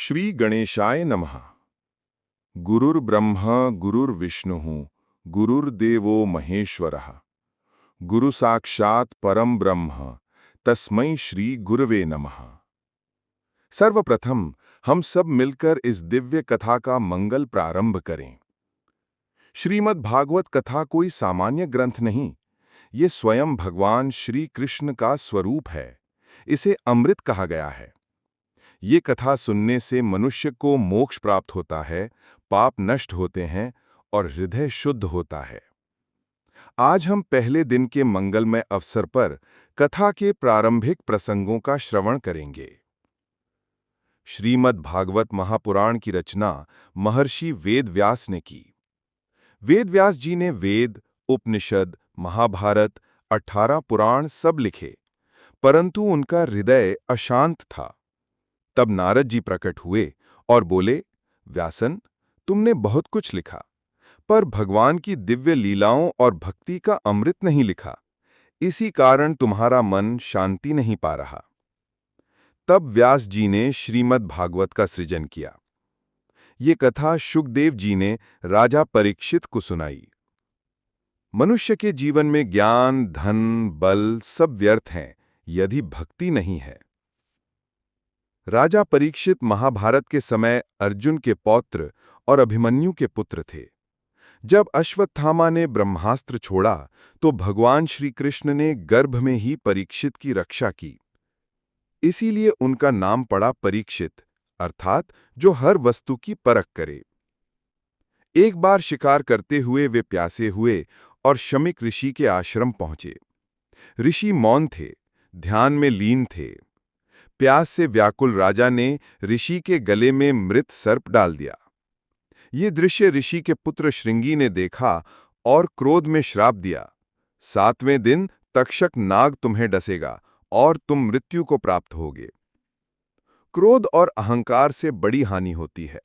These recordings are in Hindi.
श्री गणेशाय नमः। गुरुर्ब्रह्मा गुरुर्विष्णुः गुरुर्देवो महेश्वरः गुरु साक्षात् परम ब्रह्म तस्मै श्री गुरवे नमः। सर्वप्रथम हम सब मिलकर इस दिव्य कथा का मंगल प्रारंभ करें। श्रीमद् भागवत कथा कोई सामान्य ग्रंथ नहीं, ये स्वयं भगवान श्री कृष्ण का स्वरूप है। इसे अमृत कहा गया है। ये कथा सुनने से मनुष्य को मोक्ष प्राप्त होता है, पाप नष्ट होते हैं और हृदय शुद्ध होता है। आज हम पहले दिन के मंगलमय अवसर पर कथा के प्रारंभिक प्रसंगों का श्रवण करेंगे। श्रीमद् भागवत महापुराण की रचना महर्षि वेदव्यास ने की। वेदव्यास जी ने वेद, उपनिषद, महाभारत, 18 पुराण सब लिखे, परंतु उनका हृदय अशांत था। तब नारद जी प्रकट हुए और बोले, व्यासन, तुमने बहुत कुछ लिखा, पर भगवान की दिव्य लीलाओं और भक्ति का अमृत नहीं लिखा। इसी कारण तुम्हारा मन शांति नहीं पा रहा। तब व्यास जी ने श्रीमद् भागवत का सृजन किया। ये कथा शुकदेव जी ने राजा परीक्षित को सुनाई। मनुष्य के जीवन में ज्ञान, धन, बल सब व्यर्थ हैं यदि भक्ति नहीं है। राजा परीक्षित महाभारत के समय अर्जुन के पौत्र और अभिमन्यु के पुत्र थे। जब अश्वत्थामा ने ब्रह्मास्त्र छोड़ा तो भगवान श्री कृष्ण ने गर्भ में ही परीक्षित की रक्षा की। इसीलिए उनका नाम पड़ा परीक्षित, अर्थात जो हर वस्तु की परख करे। एक बार शिकार करते हुए वे प्यासे हुए और शमीक ऋषि के आश्रम पहुंचे। ऋषि मौन थे, ध्यान में लीन थे। प्यास से व्याकुल राजा ने ऋषि के गले में मृत सर्प डाल दिया। ये दृश्य ऋषि के पुत्र श्रृंगी ने देखा और क्रोध में श्राप दिया, 7वें दिन तक्षक नाग तुम्हें डसेगा और तुम मृत्यु को प्राप्त होगे। क्रोध और अहंकार से बड़ी हानि होती है।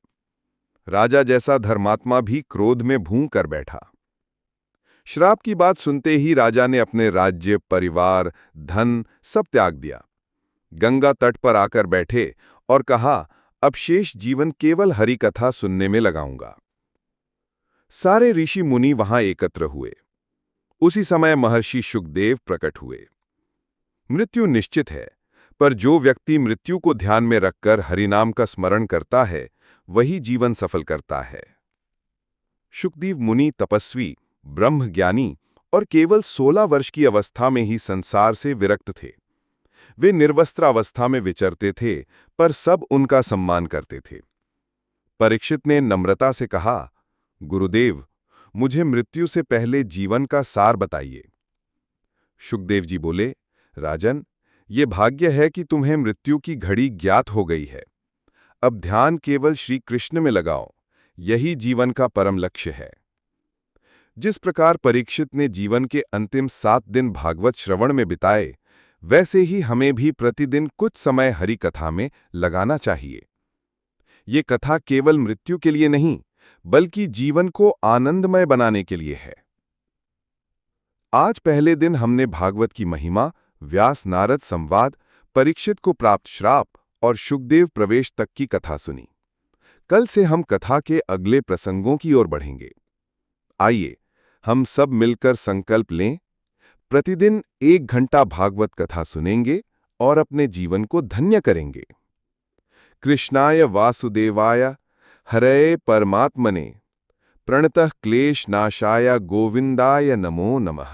राजा जैसा धर्मात्मा भी क्रोध में भूं कर बैठा। श्राप की बात सुनते ही राजा ने अपने राज्य, परिवार, धन सब त्याग दिया। गंगा तट पर आकर बैठे और कहा, अब शेष जीवन केवल हरि कथा सुनने में लगाऊंगा। सारे ऋषि मुनि वहां एकत्र हुए। उसी समय महर्षि शुकदेव प्रकट हुए। मृत्यु निश्चित है, पर जो व्यक्ति मृत्यु को ध्यान में रखकर हरिनाम का स्मरण करता है वही जीवन सफल करता है। शुकदेव मुनि तपस्वी, ब्रह्मज्ञानी और केवल 16 वर्ष की अवस्था में ही संसार से विरक्त थे। वे निर्वस्त्र अवस्था में विचरते थे, पर सब उनका सम्मान करते थे। परीक्षित ने नम्रता से कहा, गुरुदेव, मुझे मृत्यु से पहले जीवन का सार बताइए। शुकदेव जी बोले, राजन, ये भाग्य है कि तुम्हें मृत्यु की घड़ी ज्ञात हो गई है। अब ध्यान केवल श्री कृष्ण में लगाओ, यही जीवन का परम लक्ष्य है। जिस प्रकार परीक्षित ने जीवन के अंतिम 7 दिन भागवत श्रवण में बिताए, वैसे ही हमें भी प्रतिदिन कुछ समय हरि कथा में लगाना चाहिए। ये कथा केवल मृत्यु के लिए नहीं, बल्कि जीवन को आनंदमय बनाने के लिए है। आज पहले दिन हमने भागवत की महिमा, व्यास नारद संवाद, परीक्षित को प्राप्त श्राप और शुकदेव प्रवेश तक की कथा सुनी। कल से हम कथा के अगले प्रसंगों की ओर बढ़ेंगे। आइए हम सब मिलकर संकल्प लें, प्रतिदिन 1 घंटा भागवत कथा सुनेंगे और अपने जीवन को धन्य करेंगे। कृष्णाय वासुदेवाय हरये परमात्मने प्रणतः क्लेश नाशाय गोविंदाय नमो नमः।